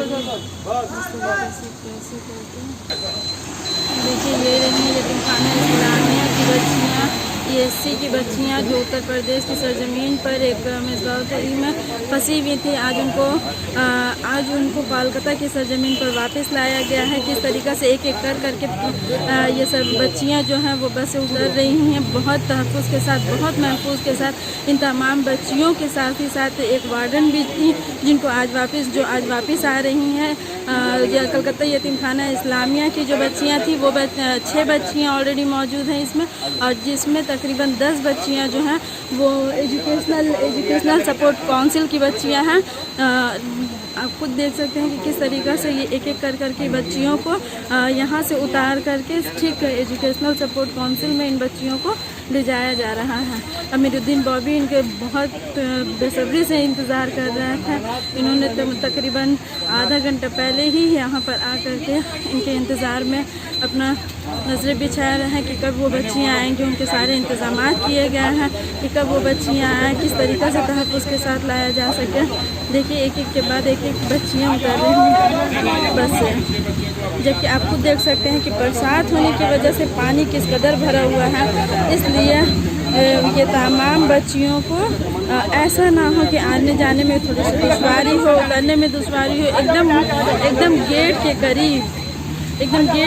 कैसे करते हैं। देखिए ये रही यतीमखाना इस्लामिया की बच्चियाँ, ESC की बच्चियाँ जो उत्तर प्रदेश की सरजमीन पर एक मिसबाह-उत-तरीब में फंसी हुई थी। आज उनको कोलकाता की सरजमीन पर वापस लाया गया है। किस तरीक़ा से एक एक करके ये सब बच्चियाँ जो हैं वो बस से उतर रही हैं, बहुत तहफ़्फ़ुज़ के साथ, बहुत महफूज के साथ। इन तमाम बच्चियों के साथ ही साथ एक वार्डन भी थी जिनको आज वापस आ रही हैं। कलकत्ता यतीमखाना इस्लामिया की जो बच्चियाँ थी वो 6 बच्चियाँ ऑलरेडी मौजूद हैं इसमें, और जिसमें तकरीबन 10 बच्चियाँ जो हैं वो एजुकेशनल सपोर्ट काउंसिल की बच्चियाँ हैं। आप खुद देख सकते हैं कि किस तरीक़ा से ये एक एक करके बच्चियों को यहाँ से उतार करके ठीक एजुकेशनल सपोर्ट काउंसिल में इन बच्चियों को ले जाया जा रहा है। अमीरुद्दीन बॉबी इनके बहुत बेसब्री से इंतज़ार कर रहे थे। इन्होंने तकरीबन आधा घंटा पहले ही यहाँ पर आकर के इनके इंतज़ार में अपना नज़रें बिछा रहे हैं कि कब वो बच्चियाँ आएँगी। उनके सारे इंतज़ाम किए गए हैं कि कब वो बच्चियाँ आएँ, किस तरीक़े से तहफ़्फ़ुज़ के साथ लाया जा सके। देखिए एक एक के बाद एक एक बच्चियाँ उतर रही हैं बस से, जबकि आप खुद देख सकते हैं कि बरसात होने की वजह से पानी किस कदर भरा हुआ है। इसलिए ये तमाम बच्चियों को ऐसा ना हो कि आने जाने में थोड़ी सी दुश्वारी हो, उतरने में दुश्वारी हो। एकदम गेट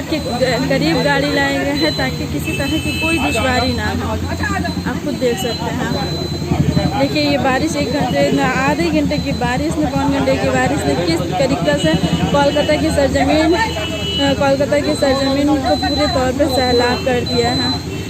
के करीब गाड़ी लाए गए हैं ताकि किसी तरह की कोई दुश्वारी ना हो। आप खुद देख सकते हैं। देखिए ये बारिश आधे घंटे की बारिश ने, पौन घंटे की बारिश ने किस तरीक़े से कोलकाता की सरजमीन को पूरे तौर पर सैलाब कर दिया है।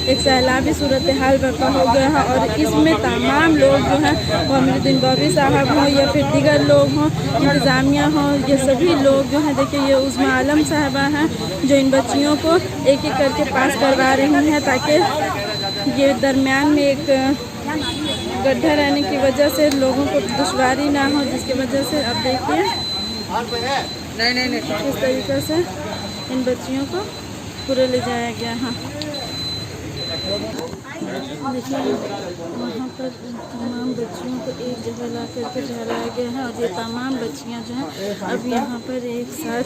एक सैलाबी सूरत हाल बर्पा हो गया है और इसमें तमाम लोग जो हैं वो अमीरुद्दीन बॉबी साहब हों या फिर दीगर लोग हों, इंतज़ामिया हों, ये सभी लोग जो हैं। देखिए ये उज़्मा आलम साहबा हैं जो इन बच्चियों को एक एक करके पास करवा रही हैं ताकि ये दरमियान में एक गड्ढा रहने की वजह से लोगों को दुश्वारी ना हो, जिसकी वजह से अब देखिए किस तरीक़े से इन बच्चियों को पूरे ले जाया गया है। देखिए वहाँ पर तमाम बच्चियों को एक जगह ला करके ठहराया गया है और ये तमाम बच्चियाँ जो हैं अब यहाँ पर एक साथ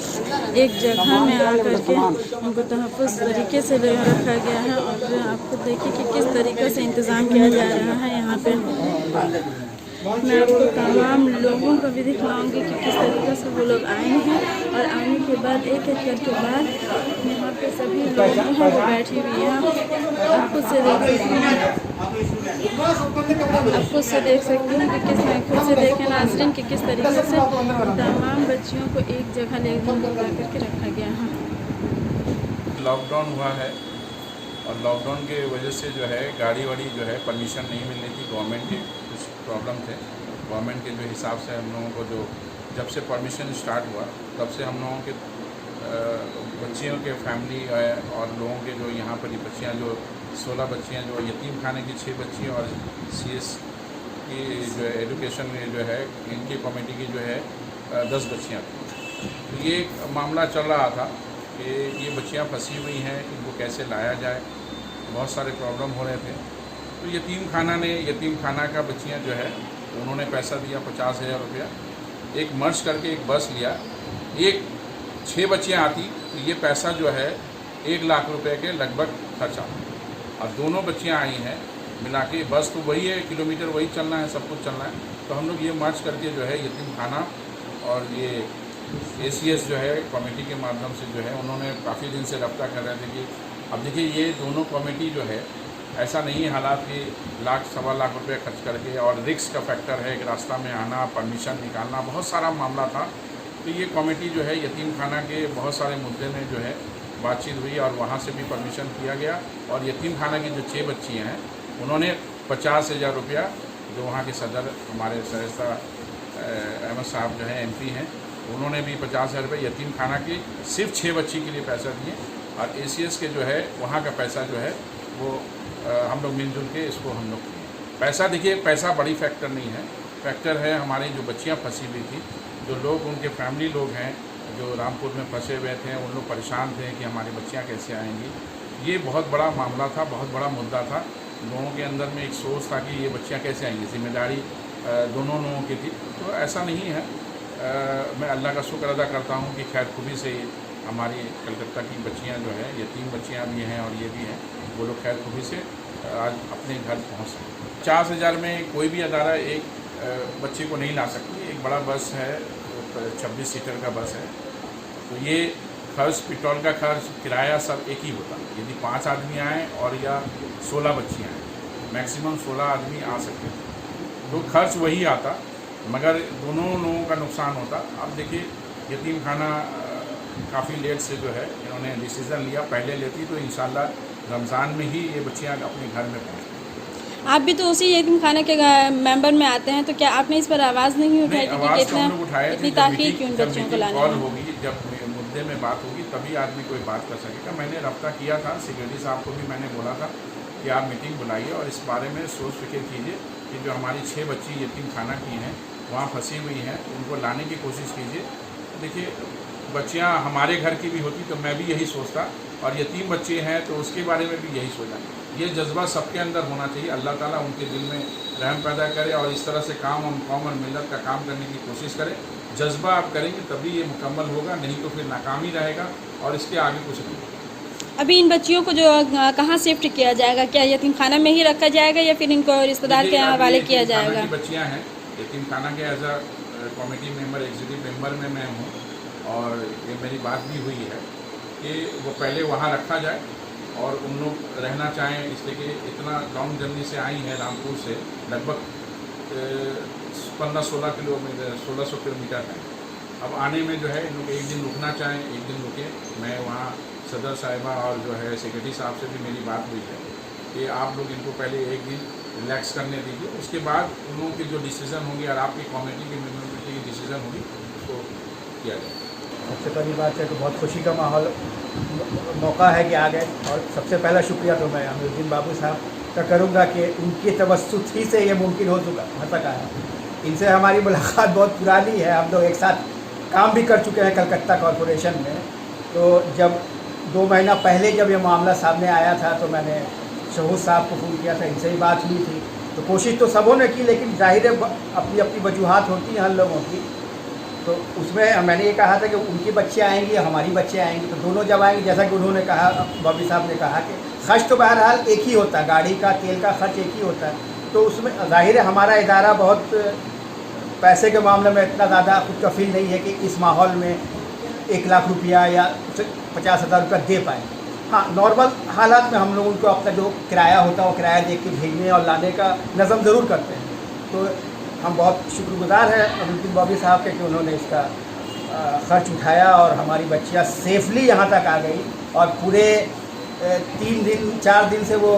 एक जगह में आकर के उनको तहफ़्फ़ुज़ तरीके से रखा गया है। और आपको देखिए कि किस तरीके से इंतज़ाम किया जा रहा है यहाँ पे। मैं आपको तमाम लोगों को भी दिखलाऊंगी कि किस तरीके से वो लोग आए हैं और आने के बाद एक एक करके बाद यहाँ पे सभी लोग जो हैं वो बैठी हुई हैं। आप खुद से देख सकते हैं कि खुद से देखें नाज़रीन कि किस तरीके से तमाम बच्चियों को एक जगह ले करके रखा गया है। लॉकडाउन हुआ है और लॉकडाउन के वजह से जो है गाड़ी वाड़ी जो है परमिशन नहीं मिल रही थी। गवर्नमेंट के कुछ प्रॉब्लम थे। गवर्नमेंट के जो हिसाब से हम लोगों को जब से परमिशन स्टार्ट हुआ तब से हम लोगों के बच्चियों के फैमिली और लोगों के जो यहाँ पर बच्चियाँ जो 16 बच्चियाँ जो यतीम खाने की 6 बच्चियाँ और CS की जो एजुकेशन में जो है इनकी कमेटी की जो है 10 बच्चियाँ थी। तो ये मामला चल रहा था कि ये बच्चियाँ फंसी हुई हैं, इनको कैसे लाया जाए। बहुत सारे प्रॉब्लम हो रहे थे। तो यतीम खाना का बच्चियाँ जो है उन्होंने पैसा दिया 50,000 रुपया। एक मर्ज करके एक बस लिया, 6 बच्चियाँ आती तो ये पैसा जो है 1 लाख रुपए के लगभग खर्चा। और दोनों बच्चियाँ आई हैं मिला के, बस तो वही है, किलोमीटर वही चलना है, सब कुछ चलना है। तो हम लोग ये मर्ज करके जो है यतीम खाना और ये ACS जो है कमेटी के माध्यम से जो है उन्होंने काफ़ी दिन से रब्ता कर रहे थे कि अब देखिए ये दोनों कमेटी जो है ऐसा नहीं है हालात कि लाख सवा लाख रुपए खर्च करके, और रिस्क का फैक्टर है कि रास्ता में आना, परमिशन निकालना, बहुत सारा मामला था। तो ये कमेटी जो है यतीम खाना के बहुत सारे मुद्दे में जो है बातचीत हुई और वहाँ से भी परमिशन किया गया। और यतीम खाना की जो 6 बच्चियाँ हैं उन्होंने 50,000 रुपया, जो वहाँ के सदर हमारे सरिस्ता अहमद साहब जो है MP हैं, उन्होंने भी 50,000 रुपये यतीम खाना की सिर्फ 6 बच्ची के लिए पैसा दिए। और ACS के जो है वहाँ का पैसा जो है वो हम लोग मिलजुल के इसको हम लोग पैसा, देखिए पैसा बड़ी फैक्टर नहीं है, फैक्टर है हमारी जो बच्चियाँ फंसी हुई थी, जो लोग उनके फैमिली लोग हैं जो रामपुर में फंसे हुए थे, उन लोग परेशान थे कि हमारी बच्चियाँ कैसे आएंगी। ये बहुत बड़ा मामला था, बहुत बड़ा मुद्दा था। लोगों के अंदर में एक सोच था कि ये बच्चियाँ कैसे आएंगी, जिम्मेदारी दोनों लोगों की थी। तो ऐसा नहीं है, मैं अल्लाह का शुक्र अदा करता हूँ कि खैर खूबी से हमारी कलकत्ता की बच्चियाँ जो है, ये 3 बच्चियाँ भी हैं और ये भी हैं, वो लोग खैर खूबी से आज अपने घर पहुँच गए। 50,000 में कोई भी अदारा एक बच्चे को नहीं ला सकती। एक बड़ा बस है, 26 सीटर का बस है, तो ये खर्च, पेट्रोल का खर्च, किराया सब एक ही होता। यदि 5 आदमी आएँ और या 16 बच्चियाँ आएँ, मैक्सिमम 16 आदमी आ सकते थे, तो खर्च वही आता, मगर दोनों लोगों का नुकसान होता। अब देखिए, यतीम खाना काफ़ी लेट से जो है इन्होंने डिसीज़न लिया, पहले लेती तो इंशाल्लाह रमज़ान में ही ये बच्चियाँ अपने घर में पहुँचती। आप भी तो उसी यतीम खाना के मेंबर में आते हैं, तो क्या आपने इस पर आवाज़ नहीं उठाई थी कि आवाज़ तो हम लोग उठाए थे, इतनी जब ताख़ीर मीटिंग क्यों इन जब बच्चियों को मीटिंग लाने कॉल में? होगी, जब मुद्दे में बात होगी, तभी आदमी कोई बात कर सकेगा। मैंने रब्ता किया था सेक्रेटरी साहब को भी, मैंने बोला था कि आप मीटिंग बुलाइए और इस बारे में सोच फिक्र कीजिए कि जो हमारी 6 बच्ची यतीम खाना की हैं, वहाँ फंसी हुई हैं, उनको लाने की कोशिश कीजिए। देखिए, बच्चियाँ हमारे घर की भी होती तो मैं भी यही सोचता, और यतीम बच्चे हैं तो उसके बारे में भी यही सोचा। ये जज्बा सबके अंदर होना चाहिए। अल्लाह ताला उनके दिल में रहम पैदा करे और इस तरह से काम हम कौम और मिल्लत का काम करने की कोशिश करें। जज्बा आप करेंगे तभी ये मुकम्मल होगा, नहीं तो फिर नाकामी रहेगा और इसके आगे कुछ नहीं। अभी इन बच्चियों को जो कहाँ शिफ्ट किया जाएगा? क्या यतीम खाना में ही रखा जाएगा या फिर इनको रिश्तेदार के यहाँ हवाले किया जाएगा? बच्चियाँ हैं यतीम खाना के as a committee member, executive member में मैं हूँ, और ये मेरी बात भी हुई है कि वो पहले वहाँ रखा जाए, और उन लोग रहना चाहें, इसलिए कि इतना लॉन्ग जर्नी से आई हैं रामपुर से, लगभग 15-16 किलोमीटर, 1600 किलोमीटर है। अब आने में जो है इन लोग एक दिन रुकना चाहें, एक दिन रुके। मैं वहाँ सदर साहिबा और जो है सेक्रेटरी साहब से भी मेरी बात हुई है कि आप लोग इनको पहले एक दिन रिलैक्स करने दीजिए, उसके बाद उन लोगों की जो डिसीज़न होंगी और आपकी कमेटी की मेंबर की डिसीज़न होगी उसको किया जाए। सबसे पहली बात है कि बहुत खुशी का माहौल, मौका है कि आ गए, और सबसे पहला शुक्रिया तो मैं अमीरुद्दीन बाबू साहब का करूँगा कि उनकी तवस्सुत ही से ये मुमकिन हो सका है। इनसे हमारी मुलाकात बहुत पुरानी है, हम लोग एक साथ काम भी कर चुके हैं कलकत्ता कॉरपोरेशन में। तो जब 2 महीना पहले जब ये मामला सामने आया था तो मैंने शहूद साहब को फ़ोन किया था, इनसे ही बात हुई थी। तो कोशिश तो सबों ने की, लेकिन जाहिर है अपनी अपनी वजूहात होती हैं हर लोगों की। तो उसमें मैंने ये कहा था कि उनकी बच्चे आएंगी, हमारी बच्चे आएंगी, तो दोनों जब आएंगे, जैसा कि उन्होंने कहा, बॉबी साहब ने कहा कि खर्च तो बहरहाल एक ही होता है, गाड़ी का तेल का खर्च एक ही होता है। तो उसमें जाहिर है हमारा इदारा बहुत पैसे के मामले में इतना ज़्यादा खुद कफील नहीं है कि इस माहौल में 1 लाख रुपया या 50,000 रुपया दे पाए। हाँ, नॉर्मल हालात में हम लोग उनको अपना जो किराया होता है वो किराया दे के भेजने और लाने का नज़म ज़रूर करते हैं। तो हम बहुत शुक्रगुजार हैं अमीरुद्दीन बॉबी साहब के कि उन्होंने इसका ख़र्च उठाया और हमारी बच्चियाँ सेफली यहाँ तक आ गई। और पूरे 3-4 दिन से वो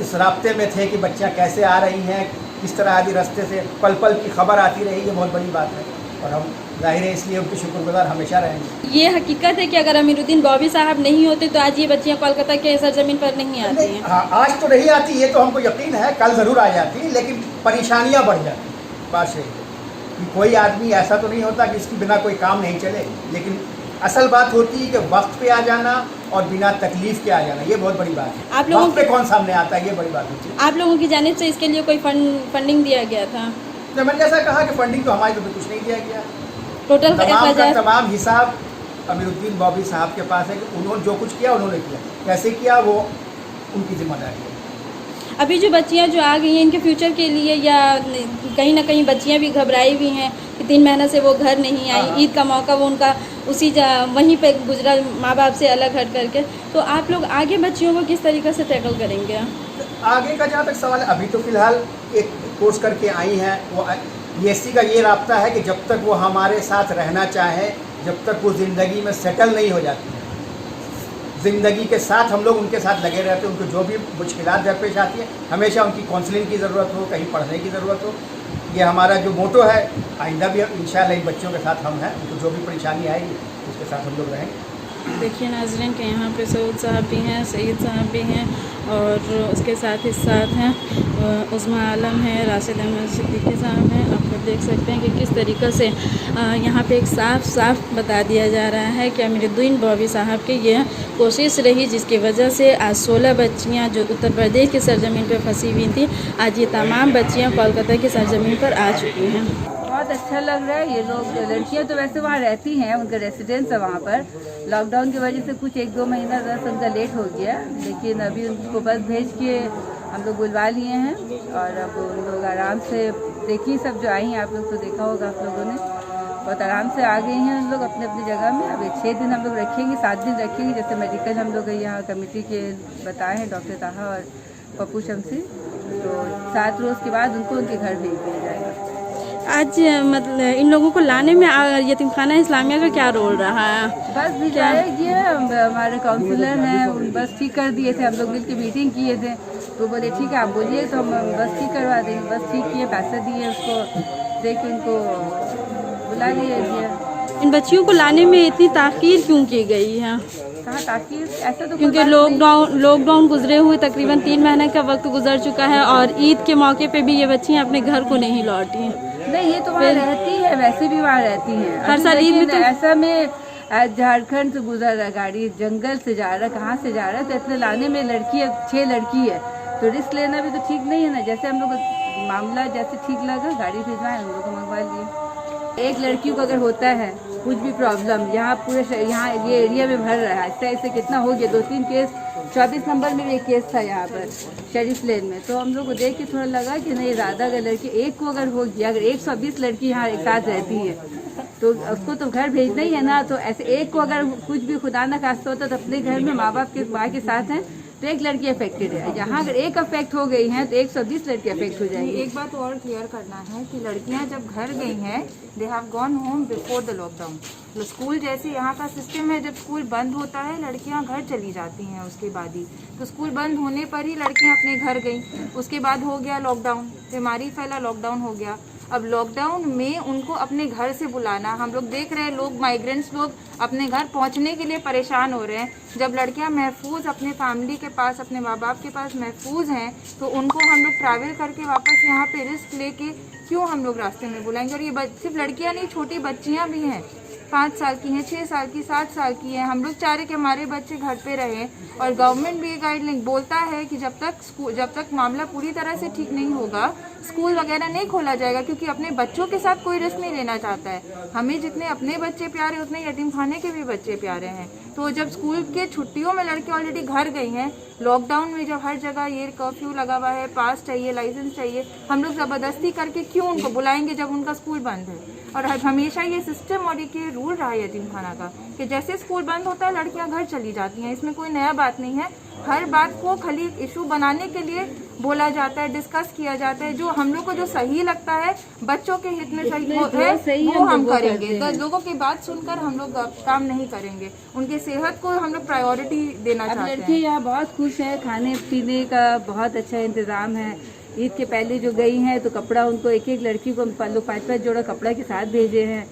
इस राब्ते में थे कि बच्चियाँ कैसे आ रही हैं, किस तरह आदि रास्ते से पल पल की खबर आती रही। ये बहुत बड़ी बात है और हम ज़ाहिर है इसलिए उनके शुक्रगुजार हमेशा रहेंगे। ये हकीकत है कि अगर अमीरुद्दीन बॉबी साहब नहीं होते तो आज ये बच्चियाँ कोलकाता के सरजमीन पर नहीं आती हैं। हाँ, आज तो नहीं आती, ये तो हमको यकीन है, कल ज़रूर आ जाती, लेकिन परेशानियाँ बढ़ जाती। बात यही है कि कोई आदमी ऐसा तो नहीं होता कि इसके बिना कोई काम नहीं चले, लेकिन असल बात होती है कि वक्त पे आ जाना और बिना तकलीफ के आ जाना, ये बहुत बड़ी बात है। आप लोगों वक्त पे कौन सामने आता है, ये बड़ी बात होती है। आप लोगों की जानिब से इसके लिए कोई फंडिंग दिया गया था? तो मैंने जैसा कहा कि फंडिंग तो हमारी तरफ से कुछ नहीं दिया गया। टोटल तमाम हिसाब अमीरुद्दीन बॉबी साहब के पास है कि उन्होंने जो कुछ किया उन्होंने किया, कैसे किया वो उनकी जिम्मेदारी है। अभी जो बच्चियां जो आ गई हैं इनके फ्यूचर के लिए, या कहीं ना कहीं बच्चियां भी घबराई हुई हैं कि 3 महीने से वो घर नहीं आई, ईद का मौका वो उनका वहीं पे गुजरा माँ बाप से अलग हट करके, तो आप लोग आगे बच्चियों को किस तरीके से टैकल करेंगे? आगे का जहाँ तक सवाल है, अभी तो फ़िलहाल एक कोर्स करके आई हैं, वो BSc का ये राब्ता है कि जब तक वो हमारे साथ रहना चाहे, जब तक वो ज़िंदगी में सेटल नहीं हो जाती है, ज़िंदगी के साथ हम लोग उनके साथ लगे रहते हैं। उनको जो भी मुश्किलात दरपेश आती है, हमेशा उनकी काउंसलिंग की ज़रूरत हो, कहीं पढ़ने की ज़रूरत हो, ये हमारा जो मोटो है। आइंदा भी इंशाल्लाह इन बच्चों के साथ हम हैं, उनको जो भी परेशानी आएगी उसके साथ हम लोग रहेंगे। देखिए नाज़रीन के यहाँ पे सऊद साहब भी हैं, सईद साहब भी हैं, और उसके साथ ही साथ हैं उस्मा आलम है, राशिद अहमद सिद्दीकी साहब हैं। आप लोग देख सकते हैं कि किस तरीक़े से यहाँ पे एक साफ बता दिया जा रहा है कि अमीरुद्दीन बॉबी साहब की यह कोशिश रही जिसकी वजह से आज 16 बच्चियाँ जो उत्तर प्रदेश की सरजमीन पर फंसी हुई थी, आज ये तमाम बच्चियाँ कोलकाता की सरजमीन पर आ चुकी हैं। बहुत अच्छा लग रहा है। ये लोग लड़कियां तो वैसे वहाँ रहती हैं, उनका रेसिडेंस है वहाँ पर। लॉकडाउन की वजह से कुछ 1-2 महीना बस उनका लेट हो गया, लेकिन अभी उनको बस भेज के हम लोग बुलवा लिए हैं और अब उन लोग आराम से देखिए, सब जो आई हैं आप लोग तो देखा होगा आप लोगों ने, बहुत आराम से आ गई हैं उन लोग अपने अपनी जगह में। अब 6 दिन हम लोग रखेंगे, 7 दिन रखेंगे, जैसे मेडिकल हम लोग यहाँ कमेटी के बताए हैं डॉक्टर ताहा और पप्पू शमसी, तो 7 रोज़ के बाद उनको उनके घर भेज दिया जाएगा। आज मतलब इन लोगों को लाने में यतीम खाना इस्लामिया का क्या रोल रहा है? बस भिजवाया गया, हमारे काउंसलर हैं बस ठीक कर दिए थे, हम लोग मिल के मीटिंग किए थे, तो बोले ठीक है आप बोलिए तो हम बस ठीक करवा देंगे। बस ठीक किए, पैसे दिए उसको, दे के इनको बुला लिया गया। इन बच्चियों को लाने में इतनी ताख़ीर क्यों की गई है? कहाँ ताकि ऐसा तो क्योंकि लॉकडाउन गुजरे हुए तकरीबन 3 महीने का वक्त गुजर चुका है और ईद के मौके पे भी ये बच्चियाँ अपने घर को नहीं लौटी हैं। नहीं, ये तो वहाँ रहती है, वैसे भी वहाँ रहती हैं। हर साल ईद में तो ऐसा में झारखंड से गुजर रहा गाड़ी, जंगल से जा रहा, कहाँ से जा रहा है, तो इतने लाने में 6 लड़की है, तो रिस्क लेना भी तो ठीक नहीं है ना। जैसे हम लोग मामला जैसे ठीक लगा गाड़ी भिजवाए, हम लोग को मंगवा लिए। एक लड़की को अगर होता है कुछ भी प्रॉब्लम, यहाँ पूरे यहाँ ये एरिया में भर रहा है, ऐसे कितना हो गया, 2-3 केस, 24 नंबर में भी एक केस था यहाँ पर शरीफ लेन में, तो हम लोग को देख के थोड़ा लगा कि नहीं, ज़्यादा अगर लड़की एक को अगर हो गया, अगर 120 लड़की यहाँ एक साथ रहती है तो उसको तो घर भेजना ही है ना। तो ऐसे एक को अगर कुछ भी खुदा ना खास्ता होता तो अपने घर में माँ बाप के साथ हैं तो एक लड़की अफेक्टेड है, यहाँ अगर एक अफेक्ट हो गई है तो 120 लड़की अफेक्ट हो जाएंगी। एक बात और क्लियर करना है कि लड़कियां जब घर गई हैं, they have gone home before the lockdown. तो स्कूल जैसे यहाँ का सिस्टम है, जब स्कूल बंद होता है लड़कियां घर चली जाती हैं उसके बाद ही, तो स्कूल बंद होने पर ही लड़कियां अपने घर गई। उसके बाद हो गया लॉकडाउन, बीमारी फैला, लॉकडाउन हो गया। अब लॉकडाउन में उनको अपने घर से बुलाना, हम लोग देख रहे हैं लोग माइग्रेंट्स लोग अपने घर पहुंचने के लिए परेशान हो रहे हैं। जब लड़कियां महफूज अपने फैमिली के पास, अपने माँ बाप के पास महफूज हैं, तो उनको हम लोग ट्रैवल करके वापस यहाँ पे रिस्क लेके क्यों हम लोग रास्ते में बुलाएंगे। और ये सिर्फ लड़कियां नहीं, छोटी बच्चियां भी हैं, 5 साल की हैं, 6 साल की, 7 साल की हैं। हम लोग चाह रहे कि हमारे बच्चे घर पे रहें, और गवर्नमेंट भी ये गाइडलाइन बोलता है कि जब तक मामला पूरी तरह से ठीक नहीं होगा स्कूल वगैरह नहीं खोला जाएगा, क्योंकि अपने बच्चों के साथ कोई रिस्क नहीं लेना चाहता है। हमें जितने अपने बच्चे प्यारे उतने यतीम खाने के भी बच्चे प्यारे हैं। तो जब स्कूल के छुट्टियों में लड़के ऑलरेडी घर गई हैं, लॉकडाउन में जब हर जगह ये कर्फ्यू लगा हुआ है, पास चाहिए, लाइसेंस चाहिए, हम लोग ज़बरदस्ती करके क्यों उनको बुलाएंगे जब उनका स्कूल बंद है। और हमेशा ये सिस्टम और ये रूल रहा है यतीम खाना का कि जैसे स्कूल बंद होता है लड़कियां घर चली जाती हैं। इसमें कोई नया बात नहीं है, हर बात को खाली इशू बनाने के लिए बोला जाता है, डिस्कस किया जाता है। जो हम लोग को जो सही लगता है, बच्चों के हित में सही है, वो हम करेंगे। तो लोगों की बात सुनकर हम लोग काम नहीं करेंगे, उनकी सेहत को हम लोग प्रायोरिटी देना चाहते हैं। लड़की यहाँ बहुत खुश है, खाने पीने का बहुत अच्छा इंतजाम है। ईद के पहले जो गई हैं तो कपड़ा उनको एक लड़की को 5-5 जोड़ा कपड़ा के साथ भेजे हैं।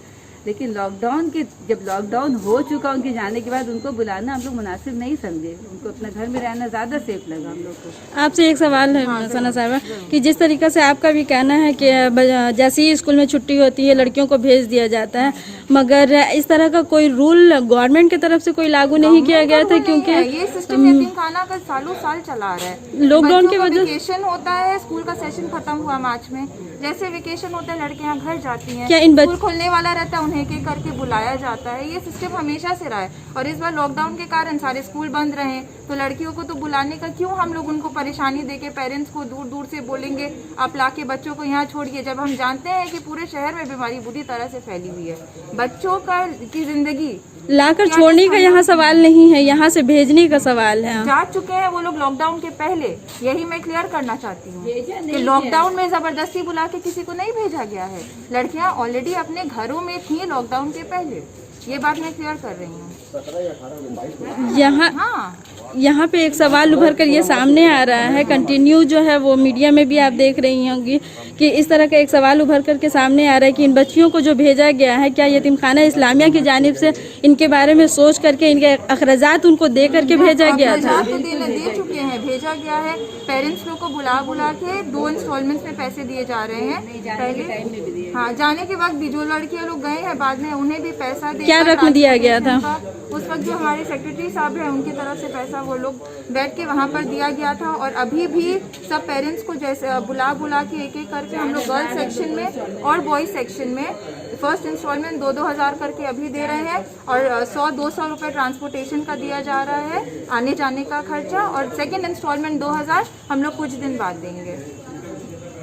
लेकिन जब लॉकडाउन हो चुका उनके जाने के बाद उनको बुलाना हम लोग मुनासिब नहीं समझे, उनको अपने घर में रहना ज़्यादा सेफ लगा हम लोग को। आपसे एक सवाल है सना साहिबा कि जिस तरीके से आपका भी कहना है कि जैसे ही स्कूल में छुट्टी होती है लड़कियों को भेज दिया जाता है, मगर इस तरह का कोई रूल गवर्नमेंट की तरफ से कोई लागू नहीं किया गया था, क्योंकि ये सिस्टम यतीम खाना का सालों साल चला आ रहा है। लॉकडाउन की वजह से वेकेशन होता है, स्कूल का सेशन खत्म हुआ मार्च में, जैसे वेकेशन होता है लड़कियां घर जाती हैं, क्या इन स्कूल खोलने वाला रहता है उन्हें एक करके बुलाया जाता है। ये सिस्टम हमेशा से रहा है, और इस बार लॉकडाउन के कारण सारे स्कूल बंद रहे, तो लड़कियों को तो बुलाने का क्यों हम लोग उनको परेशानी देके पेरेंट्स को दूर दूर से बोलेंगे आप लाके बच्चों को यहाँ छोड़िए, जब हम जानते हैं कि पूरे शहर में बीमारी बुरी तरह से फैली हुई है। बच्चों की जिंदगी लाकर छोड़ने का यहाँ सवाल नहीं है, यहाँ से भेजने का सवाल है। जा चुके हैं वो लोग लॉकडाउन के पहले, यही मैं क्लियर करना चाहती हूँ कि लॉकडाउन में जबरदस्ती बुला के किसी को नहीं भेजा गया है। लड़कियाँ ऑलरेडी अपने घरों में थी लॉकडाउन के पहले, ये बात मैं क्लियर कर रही हूँ। यहाँ पे एक सवाल उभर कर ये सामने आ रहा है, कंटिन्यू जो है वो मीडिया में भी आप देख रही होंगी कि इस तरह का एक सवाल उभर कर के सामने आ रहा है कि इन बच्चियों को जो भेजा गया है, क्या यतीम खाना इस्लामिया की जानिब से इनके बारे में सोच करके इनके अखराजात उनको दे करके भेजा गया था? दे चुके हैं, भेजा गया है। पेरेंट्स लोग को बुला के 2 इंस्टॉलमेंट्स में पैसे दिए जा रहे हैं। पहले हाँ, जाने के वक्त भी जो लड़कियां लोग गए हैं बाद में उन्हें भी पैसा दे क्या रकम दिया गया था? उस वक्त जो हमारे सेक्रेटरी साहब हैं उनकी तरफ से पैसा वो लोग बैठ के वहाँ पर दिया गया था। और अभी भी सब पेरेंट्स को जैसे बुला के एक करके हम लोग गर्ल्स सेक्शन में और बॉयज सेक्शन में फर्स्ट इंस्टॉलमेंट 2-2 हज़ार करके अभी दे रहे हैं और 100-200 रुपये ट्रांसपोर्टेशन का दिया जा रहा है, आने जाने का खर्चा। और सेकेंड इंस्टॉलमेंट 2000 हम लोग कुछ दिन बाद देंगे।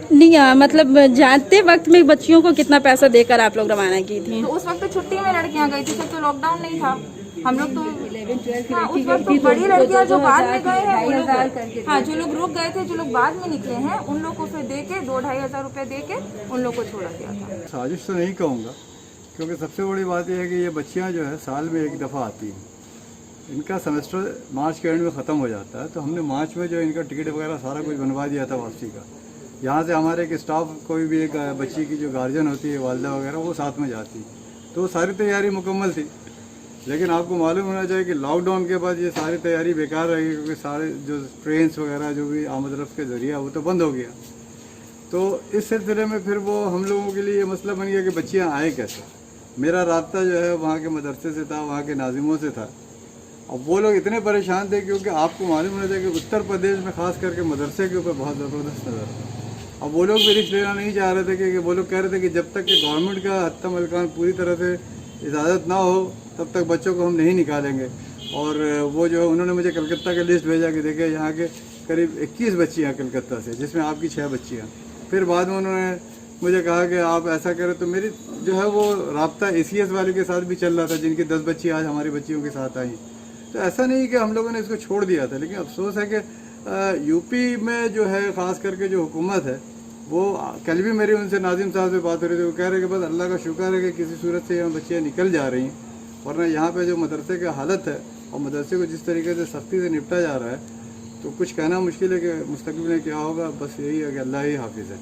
नहीं मतलब जाते वक्त में बच्चियों को कितना पैसा देकर आप लोग रवाना की थी? तो उस वक्त तो छुट्टी में लड़कियां गई थी, तब तो लॉकडाउन नहीं था। हम लोग तो हाँ, उस वक्त तो बड़ी लड़कियां जो बाद में गए हैं उन लोग, हाँ जो लोग रुक गए थे, जो लोग बाद में निकले हैं उन लोग को फिर दे के 2-2.5 हज़ार रुपये दे के उन लोग को छोड़ा गया था। साजिश तो नहीं कहूँगा, क्योंकि सबसे बड़ी बात यह है कि ये बच्चियाँ जो है साल में एक दफ़ा आती हैं। इनका सेमेस्टर मार्च के एंड में ख़त्म हो जाता है, तो हमने मार्च में जो इनका टिकट वगैरह सारा कुछ बनवा दिया था वापसी का। यहाँ से हमारे एक स्टाफ, कोई भी एक बच्ची की जो गार्जियन होती है, वालदा वगैरह, वो साथ में जाती, तो सारी तैयारी मुकम्मल थी। लेकिन आपको मालूम होना चाहिए कि लॉकडाउन के बाद ये सारी तैयारी बेकार रही, क्योंकि सारे जो ट्रेन्स वगैरह जो भी आमद रफ्त के ज़रिया वो तो बंद हो गया। तो इस सिलसिले में फिर वो हम लोगों के लिए ये मसला बन गया कि बच्चियाँ आए कैसे। मेरा राब्ता जो है वहाँ के मदरसे से था, वहाँ के नाजिमों से था। अब वो लोग इतने परेशान थे, क्योंकि आपको मालूम होना चाहिए कि उत्तर प्रदेश में ख़ास करके मदरसे के ऊपर बहुत ज़बरदस्त नज़र था। अब वो लोग भी रिस्क लेना नहीं चाह रहे थे, कि वो लोग कह रहे थे कि जब तक कि गवर्नमेंट का हत्ता मलकान पूरी तरह से इजाज़त ना हो तब तक बच्चों को हम नहीं निकालेंगे। और वो जो है उन्होंने मुझे कलकत्ता का लिस्ट भेजा कि देखिए यहाँ के करीब 21 बच्चियाँ कलकत्ता से, जिसमें आपकी 6 बच्चियाँ। फिर बाद में उन्होंने मुझे कहा कि आप ऐसा करें, तो मेरी जो है वो राब्ता ACS वाले के साथ भी चल रहा था, जिनकी 10 बच्ची आज हमारी बच्चियों के साथ आई। तो ऐसा नहीं कि हम लोगों ने इसको छोड़ दिया था, लेकिन अफसोस है कि यूपी में जो है ख़ास करके जो हुकूमत है, वो कल भी मेरी उनसे नाजिम साहब से बात हो रही थी, वो कह रहे कि बस अल्लाह का शुक्र है कि किसी सूरत से यहाँ बच्चियाँ निकल जा रही हैं, वरना यहाँ पे जो मदरसे का हालत है और मदरसे को जिस तरीके से सख्ती से निपटा जा रहा है, तो कुछ कहना मुश्किल है कि मुस्तकबिल में क्या होगा। बस यही है कि अल्लाह ही हाफिज़ है।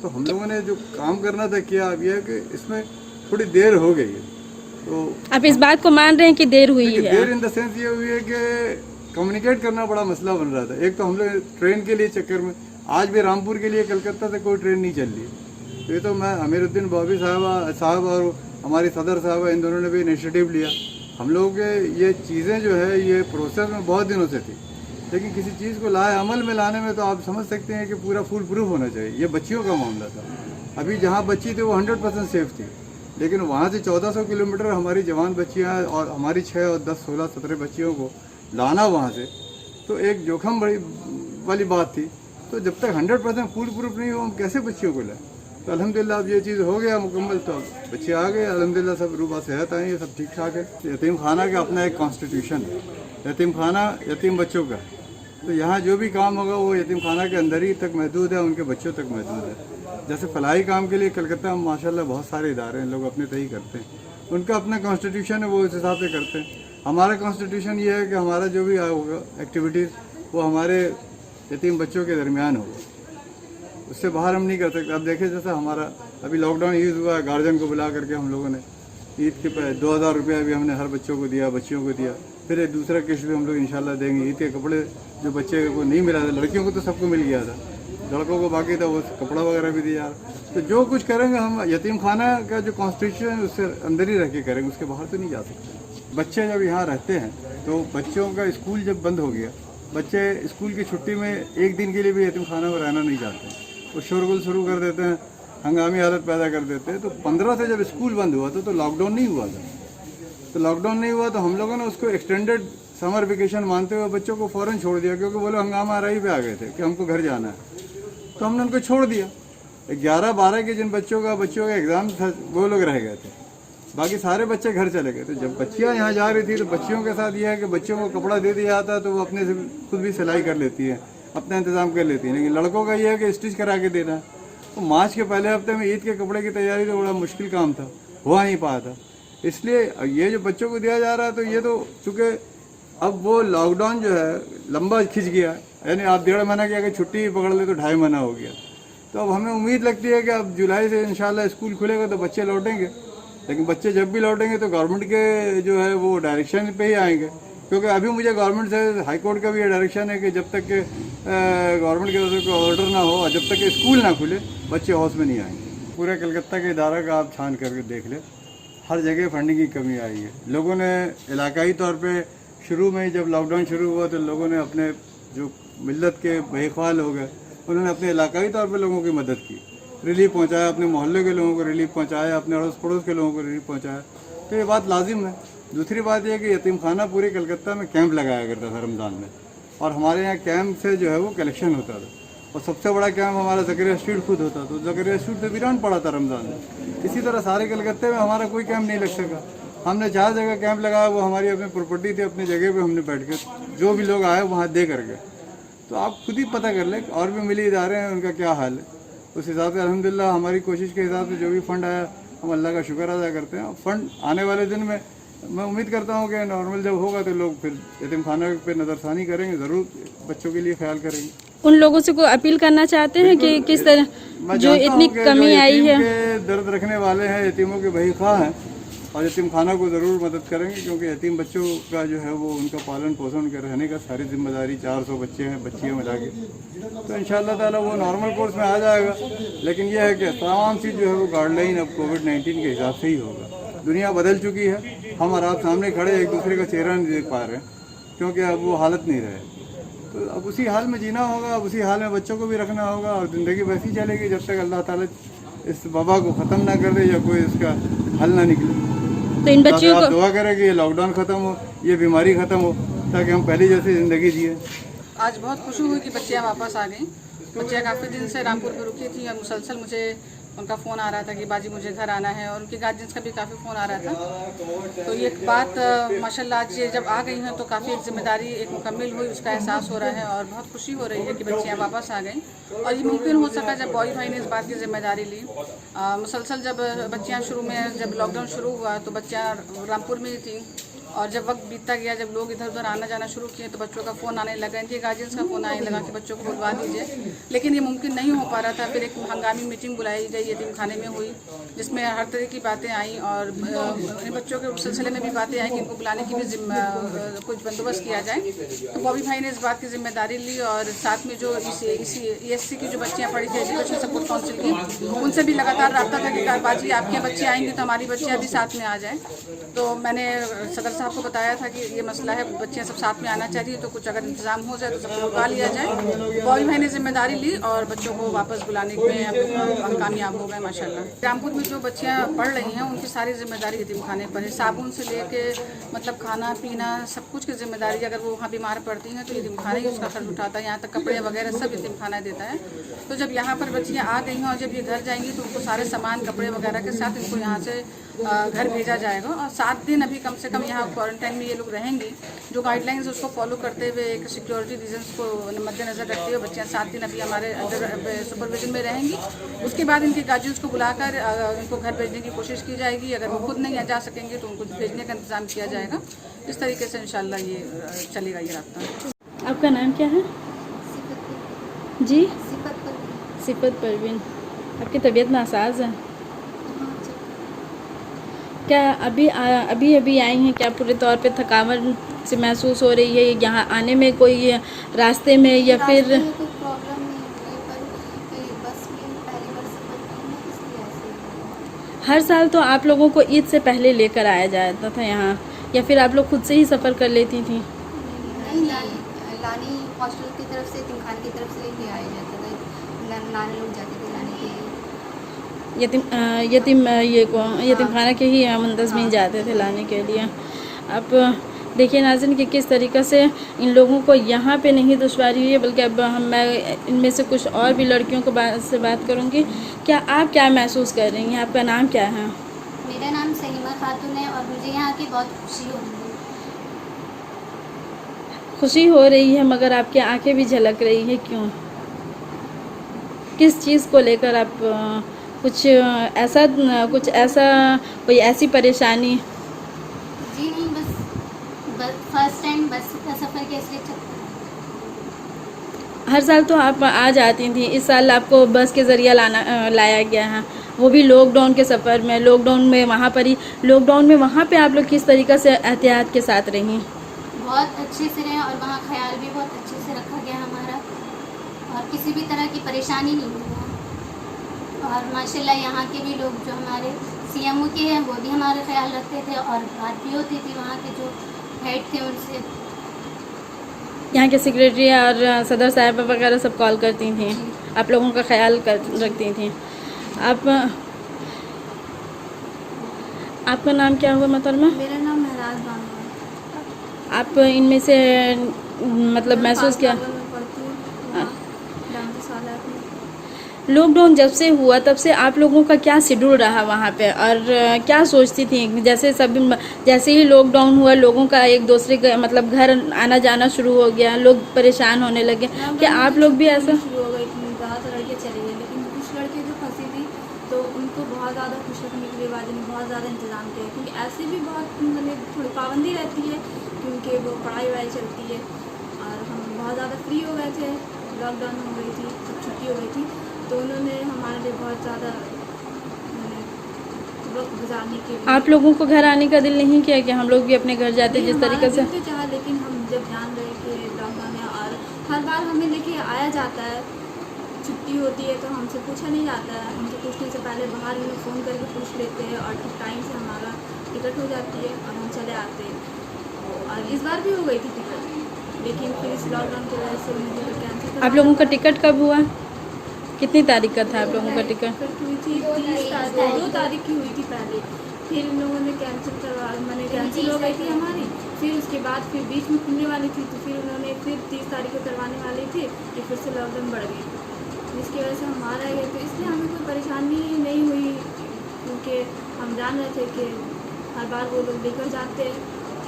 तो हम लोगों ने जो काम करना था किया। अब यह है कि इसमें थोड़ी देर हो गई है। तो आप इस बात को मान रहे हैं कि देर हुई है? देर इन द सेंस ये हुई है कि कम्युनिकेट करना बड़ा मसला बन रहा था। एक तो हम लोग ट्रेन के लिए चक्कर में, आज भी रामपुर के लिए कलकत्ता से कोई ट्रेन नहीं चल रही। ये तो मैं अमीरुद्दीन बॉबी साहब और हमारी सदर साहब, इन दोनों ने भी इनिशिएटिव लिया। हम लोगों के ये चीज़ें जो है ये प्रोसेस में बहुत दिनों से थी, लेकिन किसी चीज़ को लाए अमल में लाने में तो आप समझ सकते हैं कि पूरा फुल प्रूफ होना चाहिए। ये बच्चियों का मामला था। अभी जहाँ बच्ची थी वो 100% सेफ थी, लेकिन वहाँ से 1400 किलोमीटर हमारी जवान बच्चियाँ और हमारी 6 और 10, 16, 17 बच्चियों को लाना वहाँ से, तो एक जोखम बड़ी वाली बात थी। तो जब तक 100% फुल प्रूफ नहीं हो, हम कैसे बच्चियों को लाएं? तो अल्हम्दुलिल्लाह अब ये चीज़ हो गया मुकम्मल, तो बच्चे आ गए अल्हम्दुलिल्लाह, सब रूबा सेहत आई है, सब ठीक ठाक है। यतीम खाना का अपना एक कॉन्स्टिट्यूशन है, यतीम खाना यतीम बच्चों का। तो यहाँ जो भी काम होगा वो यतीम खाना के अंदर ही तक महदूद है, उनके बच्चों तक महदूद है। जैसे फलाही काम के लिए कलकत्ता में माशाल्लाह बहुत सारे इदारे हैं, लोग अपने तय करते हैं, उनका अपना कॉन्स्टिट्यूशन है, वो उस हिसाब से करते हैं। हमारा कॉन्स्टिट्यूशन ये है कि हमारा जो भी होगा एक्टिविटीज़ वो हमारे यतीम बच्चों के दरमियान होगा, उससे बाहर हम नहीं कर सकते। अब देखें जैसे हमारा अभी लॉकडाउन यूज़ हुआ है, गार्जियन को बुला करके हम लोगों ने ईद के 2000 रुपया भी हमने हर बच्चों को दिया, बच्चियों को दिया। फिर एक दूसरा किश्त भी हम लोग इंशाल्लाह देंगे। ईद के कपड़े जो बच्चे को नहीं मिला था, लड़कियों को तो सबको मिल गया था, लड़कों को बाकी था, वो कपड़ा वगैरह भी दिया। तो जो कुछ करेंगे हम यतीम खाना का जो कॉन्स्टिट्यूशन है उससे अंदर ही रह के करेंगे, उसके बाहर तो नहीं जा सकते। बच्चे जब यहाँ रहते हैं तो बच्चों का स्कूल जब बंद हो गया, बच्चे स्कूल की छुट्टी में एक दिन के लिए भी यतीम खाना में रहना नहीं चाहते, वो शोरगुल शुरू कर देते हैं, हंगामी हालत पैदा कर देते हैं। तो 15 से जब स्कूल बंद हुआ तो लॉकडाउन नहीं हुआ था। तो लॉकडाउन नहीं हुआ तो हम लोगों ने उसको एक्सटेंडेड समर वेकेशन मानते हुए बच्चों को फ़ौरन छोड़ दिया, क्योंकि वो लोग हंगामा आराई पे आ गए थे कि हमको घर जाना है। तो हमने उनको छोड़ दिया। 11-12 के जिन बच्चों का एग्ज़ाम था वो लोग रह गए थे, बाकी सारे बच्चे घर चले गए। तो जब बच्चियाँ यहाँ जा रही थी तो बच्चियों के साथ ये है कि बच्चों को कपड़ा दे दिया जाता है तो वो अपने से खुद भी सिलाई कर लेती है, अपना इंतज़ाम कर लेती है। लेकिन लड़कों का ये है कि स्टिच करा के देना है। तो मार्च के पहले हफ्ते में ईद के कपड़े की तैयारी तो बड़ा मुश्किल काम था, हो नहीं पाया था। इसलिए ये जो बच्चों को दिया जा रहा है तो ये तो चूँकि अब वो लॉकडाउन जो है लंबा खिंच गया, यानी आप 1.5 महीना की अगर छुट्टी पकड़ ले तो 2.5 महीना हो गया। तो अब हमें उम्मीद लगती है कि अब जुलाई से इंशाल्लाह स्कूल खुलेगा तो बच्चे लौटेंगे। लेकिन बच्चे जब भी लौटेंगे तो गवर्नमेंट के जो है वो डायरेक्शन पे ही आएंगे, क्योंकि अभी मुझे गवर्नमेंट से हाई कोर्ट का भी ये डायरेक्शन है कि जब तक के गवर्नमेंट की तरफ से कोई ऑर्डर ना हो और जब तक के स्कूल ना खुले बच्चे हाउस में नहीं आएंगे। पूरे कलकत्ता के इदारा का आप छान करके देख ले, हर जगह फंडिंग की कमी आई है। लोगों ने इलाकाई तौर पे शुरू में जब लॉकडाउन शुरू हुआ तो लोगों ने अपने जो मिल्लत के बहिख्वाल हो गए, उन्होंने अपने इलाकाई तौर पे लोगों की मदद की, रिलीफ पहुंचाया, अपने मोहल्ले के लोगों को रिलीफ पहुंचाया, अपने अड़ोस पड़ोस के लोगों को रिलीफ पहुंचाया। तो ये बात लाजिम है। दूसरी बात यह कि यतीम खाना पूरे कलकत्ता में कैंप लगाया करता था रमज़ान में, और हमारे यहाँ कैंप से जो है वो कलेक्शन होता था। और सबसे बड़ा कैंप हमारा ज़करिया स्ट्रीट खुद होता, तो ज़करिया स्ट्रीट तो वीरान पड़ा था रमज़ान में। इसी तरह सारे कलकत्ते में हमारा कोई कैंप नहीं लग सका। हमने 4 जगह कैंप लगाया, वो हमारी अपनी प्रॉपर्टी थी, अपनी जगह पे हमने बैठ कर जो भी लोग आए वहाँ दे करके। तो आप खुद ही पता कर लें, और भी मिली इदारे हैं उनका क्या हाल है। उस हिसाब से अल्हम्दुलिल्लाह हमारी कोशिश के हिसाब से जो भी फ़ंड आया हम अल्लाह का शुक्र अदा करते हैं। फ़ंड आने वाले दिन में मैं उम्मीद करता हूँ कि नॉर्मल जब होगा तो लोग फिर यतीम खाना पे नज़रसानी करेंगे, ज़रूर बच्चों के लिए ख्याल करेंगे। उन लोगों से कोई अपील करना चाहते हैं कि किस तरह मैं जो जानता इतनी हूं कि कमी जो आई यतीम है, के दर्द रखने वाले हैं, यतीमों के बहीख्वाह हैं और यतीम खाना को ज़रूर मदद करेंगे, क्योंकि यतीम बच्चों का जो है वो उनका पालन पोषण के रहने का सारी जिम्मेदारी 400 बच्चे हैं, बच्चियाँ मिला के, तो इंशाअल्लाह ताला वो नॉर्मल कोर्स में आ जाएगा। लेकिन यह है कि तमाम चीज़ जो है वो गाइडलाइन अब कोविड-19 के हिसाब से ही होगा। दुनिया बदल चुकी है, हम और आप सामने खड़े एक दूसरे का चेहरा नहीं देख पा रहे, क्योंकि अब वो हालत नहीं रहे। तो अब उसी हाल में जीना होगा, अब उसी हाल में बच्चों को भी रखना होगा, और ज़िंदगी वैसी चलेगी जब तक अल्लाह ताला इस वबा को ख़त्म ना कर दे या कोई इसका हल ना निकले। तो इन बच्चियों आप को दुआ करें कि ये लॉकडाउन ख़त्म हो, ये बीमारी ख़त्म हो, ताकि हम पहले जैसी ज़िंदगी जिए। आज बहुत खुशी हुई कि बच्चियाँ वापस आ गई। बच्चियाँ काफ़ी दिन से रामपुर में रुकी थी और मुसलसल मुझे उनका फ़ोन आ रहा था कि बाजी मुझे घर आना है, और उनके गार्जियंस का भी काफ़ी फ़ोन आ रहा था। तो ये बात माशाल्लाह आज ये जब आ गई हैं तो काफ़ी एक जिम्मेदारी एक मुकम्मल हुई, उसका एहसास हो रहा है और बहुत खुशी हो रही है कि बच्चियाँ वापस आ गई। और ये मुमकिन हो सका जब बॉय भाई ने इस बात की जिम्मेदारी ली। मुसलसल जब बच्चियाँ शुरू में जब लॉकडाउन शुरू हुआ तो बच्चियाँ रामपुर में ही थी, और जब वक्त बीतता गया, जब लोग इधर उधर आना जाना शुरू किए तो बच्चों का फ़ोन आने लगा, इनके गार्जियंस का फ़ोन आने लगा कि बच्चों को बुलवा दीजिए। लेकिन ये मुमकिन नहीं हो पा रहा था। फिर एक हंगामी मीटिंग बुलाई गई यतीम खाने में हुई, जिसमें हर तरह की बातें आई, और इन बच्चों के सिलसिले में भी बातें आई कि इनको बुलाने की भी कुछ बंदोबस्त किया जाए। तो बॉबी भाई ने इस बात की जिम्मेदारी ली, और साथ में जो ESC की जो बच्चियाँ पढ़ी थी, एजुकेशन सपोर्ट काउंसिल की, उनसे भी लगातार रब्ता था कि बाजी आपके बच्चे आएंगे तो हमारी बच्चियाँ भी साथ में आ जाएँ। तो मैंने सदर साहब को बताया था कि ये मसला है, बच्चियाँ सब साथ में आना चाहिए, तो कुछ अगर इंतज़ाम हो जाए तो सबको बुला लिया जाए। बॉबी भाई ने जिम्मेदारी ली और बच्चों को वापस बुलाने में हम कामयाब हो गए माशाल्लाह। रामपुर में जो बच्चियाँ पढ़ रही हैं उनकी सारी जिम्मेदारी यतीम खाने पर है। साबुन से लेके मतलब खाना पीना सब कुछ की जिम्मेदारी, अगर वो वहाँ बीमार पड़ती हैं तो यतीम खाना ही उसका खर्च उठाता है, यहाँ तक कपड़े वगैरह सब यतीम खाना देता है। तो जब यहाँ पर बच्चियाँ आ गई हैं और जब ये घर जाएंगी तो उनको सारे सामान कपड़े वगैरह के साथ इनको यहाँ से घर भेजा जाएगा, और 7 दिन अभी कम से कम यहाँ क्वारंटाइन में ये लोग रहेंगी। जो गाइडलाइंस उसको फॉलो करते हुए, एक सिक्योरिटी रीजंस को मद्देनज़र रखते हुए बच्चियाँ 7 दिन अभी हमारे अंडर सुपरविजन में रहेंगी। उसके बाद इनके गार्जियंस को बुलाकर इनको घर भेजने की कोशिश की जाएगी। अगर वो खुद नहीं जा सकेंगे तो उनको भेजने का इंतज़ाम किया जाएगा। इस तरीके से इंशाल्लाह ये चलेगा ये रास्ता। आपका नाम क्या है जी? सिफत परवीन। आपकी तबीयत नासाज है क्या? अभी आई हैं क्या? पूरे तौर पे थकावट से महसूस हो रही है यहाँ आने में? कोई रास्ते में या फिर कोई प्रॉब्लम नहीं है, पर बस में पहली बार सफर की है, इसलिए ऐसे हर साल तो आप लोगों को ईद से पहले लेकर आया जाता था यहाँ, या फिर आप लोग खुद से ही सफ़र कर लेती थी? नहीं, लानी हॉस्टल की तरफ से, यतीम खाने की तरफ से लेके आया जाता था, नानी लोग जाते थे लाने के लिए। यतीम खाना के ही मुंतज़मीन जाते थे लाने के लिए। अब देखिए नाज़रीन कि किस तरीक़े से इन लोगों को यहाँ पे नहीं दुश्वारी हुई है, बल्कि अब मैं इनमें से कुछ और भी लड़कियों को से बात करूँगी। क्या आप क्या महसूस कर रही हैं? आपका नाम क्या है? मेरा नाम सलीमा खातून है और मुझे यहाँ की बहुत खुशी हो रही है। खुशी हो रही है, मगर आपकी आंखें भी झलक रही है, क्यों? किस चीज़ को लेकर आप कुछ ऐसा कोई ऐसी परेशानी? जी नहीं, बस फर्स्ट टाइम बस का सफ़र कैसे चलता है। हर साल तो आप आ जाती थी, इस साल आपको बस के ज़रिए लाया गया है, वो भी लॉकडाउन के सफ़र में। लॉकडाउन में वहाँ पे आप लोग किस तरीक़े से एहतियात के साथ रहीं? बहुत अच्छे से रहे, और वहाँ ख्याल भी बहुत अच्छे से रखा गया हमारा, और किसी भी तरह की परेशानी नहीं हुई। और माशाल्लाह यहाँ के भी लोग जो हमारे सीएमओ के हैं वो भी हमारा ख्याल रखते थे, और बात भी होती थी वहाँ के जो हेड थे उनसे। यहाँ के सेक्रेटरी और सदर साहब वगैरह सब कॉल करती थी, आप लोगों का ख्याल रखती थी। आपका नाम क्या हुआ मोहतरमा? मेरा नाम महराज बानो है। आप इनमें से मतलब महसूस किया लॉकडाउन जब से हुआ तब से आप लोगों का क्या शेड्यूल रहा वहाँ पे, और क्या सोचती थी? जैसे ही लॉकडाउन हुआ लोगों का एक दूसरे का मतलब घर आना जाना शुरू हो गया, लोग परेशान होने लगे, क्या आप लोग भी ऐसा? शुरू हो गई थी, ज़्यादातर लड़कियाँ चली गई, लेकिन कुछ लड़के जो फंसी थी तो उनको बहुत ज़्यादा खुश रखने के लिए वाजी ने बहुत ज़्यादा इंतज़ाम किया, क्योंकि ऐसे भी बहुत मतलब थोड़ी पाबंदी रहती है, क्योंकि वो पढ़ाई वढ़ाई चलती है। और हम बहुत ज़्यादा फ्री हो गए थे, लॉकडाउन हो गई थी, छुट्टी हो गई थी, तो उन्होंने हमारे लिए बहुत ज़्यादा वक्त गुजारने के लिए। आप लोगों को घर आने का दिल नहीं किया कि हम लोग भी अपने घर जाते जिस तरीके से? तो चाहा, लेकिन हम जब जान रहे कि लॉकडाउन है और हर बार हमें लेके आया जाता है, छुट्टी होती है तो हमसे पूछा नहीं जाता है, हमसे पूछने से पहले बाहर में फ़ोन करके पूछ लेते हैं, और ठीक टाइम से हमारा टिकट हो जाती है और हम चले आते हैं। और इस बार भी हो गई थी टिकट, लेकिन फिर इस लॉकडाउन की वजह से मुझे कैंसिल। आप लोगों का टिकट कब हुआ? कितनी तारीख का था आप लोगों का टिकट? हुई थी 2 तारीख की हुई थी पहले, फिर इन लोगों ने कैंसिल हो गई थी हमारी, फिर उसके बाद फिर बीच में खुलने वाली थी, तो फिर उन्होंने फिर 30 तारीख को करवाने वाली थी, कि फिर से लॉकडाउन बढ़ गई, जिसकी वजह से हम आ रह गए। तो इसलिए हमें कोई परेशानी नहीं हुई, क्योंकि हम जान रहे थे कि हर बार वो लोग लेकर जाते हैं,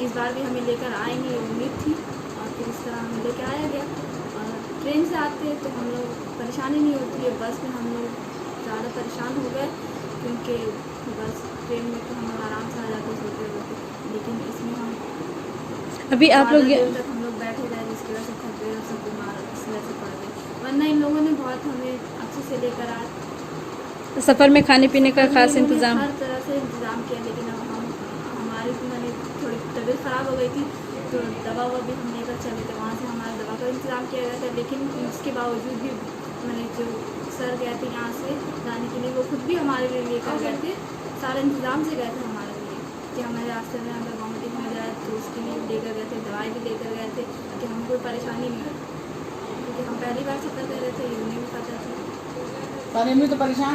इस बार भी हमें लेकर आएंगे ये उम्मीद थी, और फिर इस तरह हमें लेकर आया गया। और ट्रेन से आते हैं तो हम लोग परेशानी नहीं होती है, बस में हम लोग ज़्यादा परेशान हो गए, क्योंकि बस ट्रेन में तो हम लोग आराम से आ जाते सोते होते, लेकिन इसमें हम अभी आप लोग देर तक हम लोग बैठे रहे, जिसकी वजह से थक गए और सब बीमार इस वजह से पड़ गए, वरना इन लोगों ने बहुत हमें अच्छे से लेकर आए। सफ़र में खाने पीने का खास इंतज़ाम? हर तरह से इंतज़ाम किया, लेकिन अब हमारी मैंने थोड़ी तबीयत ख़राब हो गई थी, तो दवा भी हम लेकर चले थे, वहाँ से हमारे दवा का इंतज़ाम किया गया था, लेकिन उसके बावजूद भी मैंने जो सर गए थे यहाँ से जाने के लिए, वो खुद भी हमारे लिए लेकर गए थे, सारे इंतज़ाम से गए थे हमारे लिए, कि हमारे रास्ते में अगर वॉमिटिंग हो जाए तो उसके लिए लेकर गए थे, दवाई भी लेकर गए थे, कि हमें कोई परेशानी नहीं हो, क्योंकि हम पहली बार सफ़र कर रहे थे, ये उन्हें भी पता था।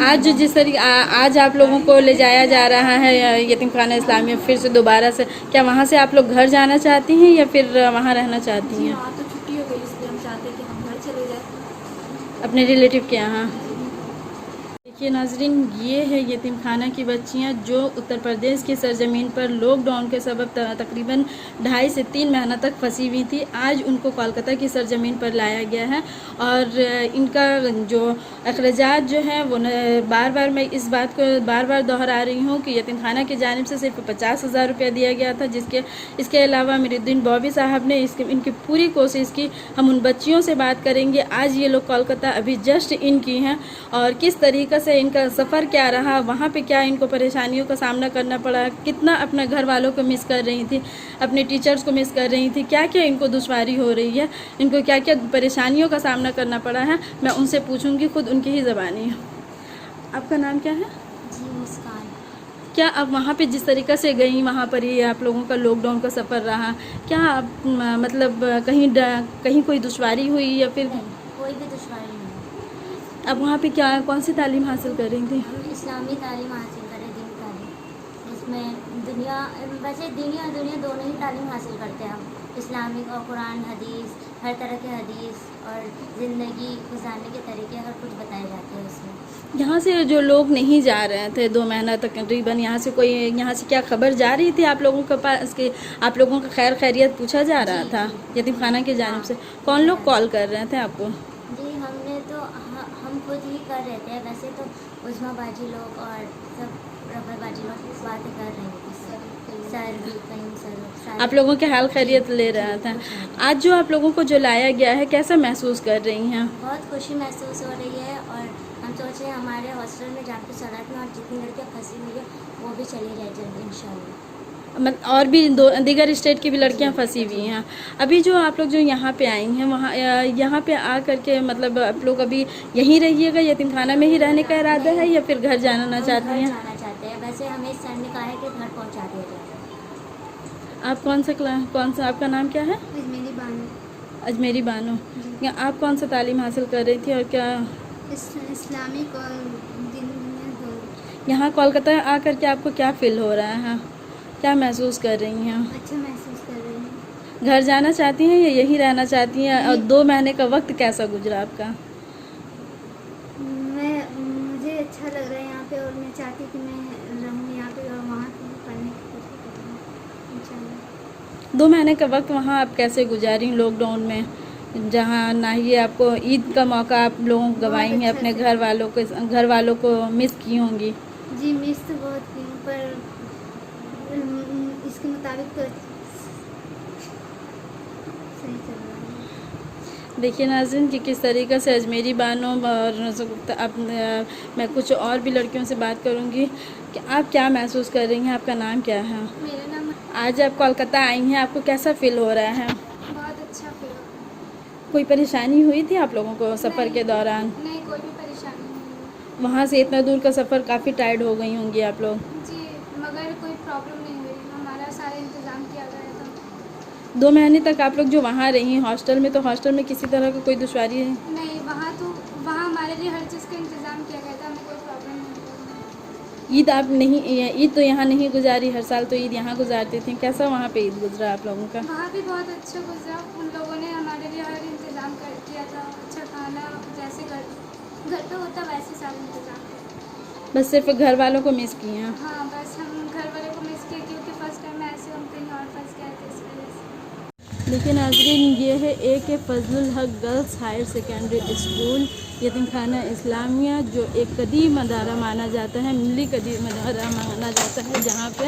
आज जिस तरीके आज आप लोगों को ले जाया जा रहा है यतीम खाना इस्लामिया फिर से दोबारा से, क्या वहाँ से आप लोग घर जाना चाहती हैं या फिर वहाँ रहना चाहती हैं? हाँ, तो छुट्टी हो गई, इसलिए हम चाहते हैं कि हम घर चले जाए अपने रिलेटिव के यहाँ। देखिए नाजरीन, ये है यतीम खाना की बच्चियाँ जो उत्तर प्रदेश की सरजमीन पर लॉकडाउन के सबब तकरीबन 2.5 से 3 महीना तक फंसी हुई थी। आज उनको कोलकाता की सरजमीन पर लाया गया है, और इनका जो अखराजात जो हैं वो बार बार मैं इस बात को बार बार दोहरा रही हूँ कि यतीम खाना की जानिब से सिर्फ 50,000 रुपया दिया गया था, इसके अलावा अमीरुद्दीन बॉबी साहब ने इनकी पूरी कोशिश की। हम उन बच्चियों से बात करेंगे, आज ये लोग कोलकाता अभी जस्ट इन की हैं, और किस तरीके से इनका सफ़र क्या रहा, वहाँ पे क्या इनको परेशानियों का सामना करना पड़ा, कितना अपने घर वालों को मिस कर रही थी, अपने टीचर्स को मिस कर रही थी, क्या क्या इनको दुश्वारी हो रही है, इनको क्या क्या परेशानियों का सामना करना पड़ा है, मैं उनसे पूछूंगी, खुद उनकी ही ज़बानी है। आपका नाम क्या है? जी मुस्कान। क्या आप वहाँ पे जिस तरीक़े से गई, वहाँ पर ही आप लोगों का लॉकडाउन का सफ़र रहा, क्या आप मतलब कहीं कोई दुश्वारी हुई या फिर कोई भी दुश्वारी नहीं। अब वहाँ पे क्या कौन सी तालीम हासिल कर रही थी? हम इस्लामी तालीम हासिल करें, दीन तालीम, इसमें दुनिया वैसे दुनिया दोनों ही तालीम हासिल करते हैं हम, इस्लामिक और कुरान हदीस, हर तरह के हदीस और ज़िंदगी गुजारने के तरीके हर कुछ बताए जाते हैं उसमें। यहाँ से जो लोग नहीं जा रहे थे 2 महीना तक तकरीबन, यहाँ से क्या खबर जा रही थी आप लोगों के पास कि आप लोगों का खैर खैरियत पूछा जा रहा था यतीम खाना की जानिब से? कौन लोग कॉल कर रहे थे आपको? जी हमने तो हम खुद ही कर रहे थे, वैसे तो उस्मा बाजी लोग और सब रबर बाजी लोग बातें कर रहे थे, सर भी कहीं सर आप लोगों के हाल खैरियत ले रहा था। आज जो आप लोगों को जो लाया गया है, कैसा महसूस कर रही हैं? बहुत खुशी महसूस हो रही है, और हम सोच रहे हैं हमारे हॉस्टल में जहाँ पे सड़क में और जितनी लड़कियाँ फंसी हुई है वो भी चली जाए जल्दी इंशाल्लाह। और भी दीगर स्टेट की भी लड़कियां फंसी हुई हैं। अभी जो आप लोग जो यहाँ पे आई हैं वहाँ यहाँ पे आ करके मतलब आप लोग अभी यहीं रहिएगा, यतीम खाना में ही रहने का इरादा है या फिर घर जाना चाहती हैं? जाना चाहते हैं, वैसे हमें सर ने कहा है कि घर पहुँचा दिया जाएगा। आप कौन सा आपका नाम क्या है? मेरी बानू। अजमेरी बानो। या आप कौन सा तालीम हासिल कर रही थी और क्या इस्लामिक और दिन यहाँ कोलकाता आकर के आपको क्या फील हो रहा है, क्या महसूस कर रही हैं? अच्छा महसूस कर रही हूँ। घर जाना चाहती हैं या यहीं रहना चाहती हैं? और 2 महीने का वक्त कैसा गुजरा आपका? मुझे अच्छा लग रहा है यहाँ पे और मैं चाहती कि मैं रहूँ यहाँ पे और वहाँ पढ़ने की कोशिश करूँ इंशाल्लाह। 2 महीने का वक्त वहाँ आप कैसे गुजारी लॉकडाउन में, जहाँ ना ही आपको ईद का मौका आप लोगों को गंवाई हैं, अपने घर वालों को मिस की होंगी? जी मिस तो बहुत की हूँ, पर इसके मुताबिक तो सही चल रहा है। देखिए नाज़रीन कि किस तरीक़े से अजमेरी बानो और अब मैं कुछ और भी लड़कियों से बात करूंगी कि आप क्या महसूस कर रही हैं। आपका नाम क्या है? मेरा नाम आज आप कोलकाता आई हैं, आपको कैसा फ़ील हो रहा है? बहुत अच्छा फील हो रहा कोई परेशानी हुई थी आप लोगों को सफ़र के दौरान? नहीं, कोई भी परेशानी नहीं वहाँ से इतना दूर का सफ़र काफ़ी टायर्ड हो गई होंगी आप लोग? जी, मगर कोई प्रॉब्लम नहीं हुई, हमारा सारा इंतज़ाम किया गया था। 2 महीने तक आप लोग जो वहाँ रही हॉस्टल में, तो हॉस्टल में किसी तरह का कोई दुश्वारी है? नहीं, वहाँ हमारे लिए हर चीज़ का इंतज़ाम किया गया था, हमें कोई प्रॉब्लम नहीं हुई। ईद तो यहाँ नहीं गुजारी, हर साल तो ईद यहाँ गुजारती थी, कैसा वहाँ पे ईद गुजरा आप लोगों का? वहाँ भी बहुत अच्छा गुजरा, उन लोगों ने हमारे लिए हर इंतज़ाम कर दिया था, अच्छा खाना जैसे घर पे होता वैसे सारा इंतज़ाम किया। बस सिर्फ घर वालों को मिस किए हैं? हाँ, बस हम घर वालों को मिस किए क्योंकि फर्स्ट टाइम ऐसे हम कहीं और फंस गए थे इस वजह से। लेकिन नाज़रीन ये है AK फजलुल हक गर्ल्स हायर सेकेंडरी स्कूल यतीम खाना इस्लामिया, जो एक कदीम अदारा माना जाता है, मिली कदीम अदारा माना जाता है, जहाँ पे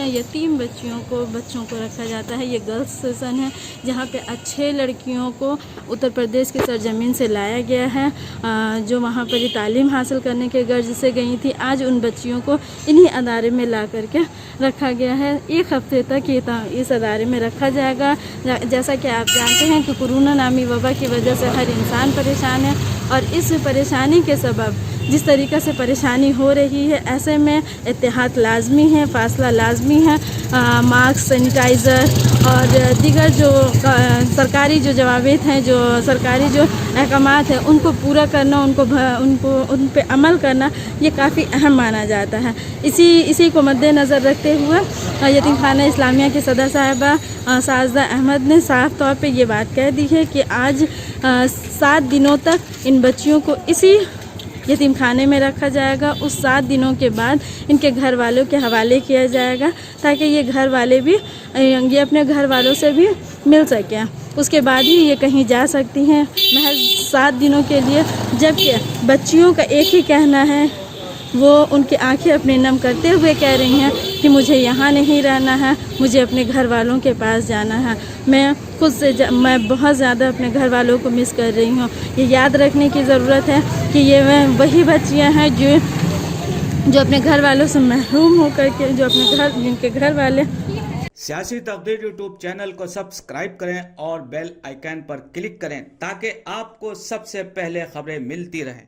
यतीम बच्चों को रखा जाता है। ये गर्ल्स सेशन है जहाँ पे अच्छे लड़कियों को उत्तर प्रदेश की सरजमीन से लाया गया है, जो वहाँ पर तालीम हासिल करने के गर्ज से गई थी। आज उन बच्चियों को इन्हीं अदारे में ला करके रखा गया है। 1 हफ्ते तक ये इस अदारे में रखा जाएगा। जैसा कि आप जानते हैं कि कोरोना नामी वबा की वजह से हर इंसान परेशान है, और इस परेशानी के सबब जिस तरीक़े से परेशानी हो रही है, ऐसे में इत्तेहाद लाजमी है, फासला लाजमी है। मास्क, सैनिटाइज़र और दीगर जो सरकारी जो जवाबेत हैं, जो सरकारी जो अहकामात हैं, उनको पूरा करना, उन पे अमल करना, ये काफ़ी अहम माना जाता है। इसी को मद्देनज़र रखते हुए यतीम खाना इस्लामिया की सदर साहिबा साजदा अहमद ने साफ़ तौर पे ये बात कह दी है कि आज 7 दिनों तक इन बच्चियों को इसी यतीम खाने में रखा जाएगा। उस 7 दिनों के बाद इनके घर वालों के हवाले किया जाएगा, ताकि ये घर वाले भी ये अपने घर वालों से भी मिल सकें। उसके बाद ही ये कहीं जा सकती हैं, महज 7 दिनों के लिए। जबकि बच्चियों का एक ही कहना है, वो उनकी आंखें अपने नम करते हुए कह रही हैं कि मुझे यहाँ नहीं रहना है, मुझे अपने घर वालों के पास जाना है। मैं बहुत ज़्यादा अपने घर वालों को मिस कर रही हूँ। ये याद रखने की ज़रूरत है कि ये वही बच्चियाँ हैं जो अपने घर वालों से महरूम होकर के, जिनके घर वाले। सियासी तकदीर यूट्यूब चैनल को सब्सक्राइब करें और बेल आइकन पर क्लिक करें ताकि आपको सबसे पहले खबरें मिलती रहें।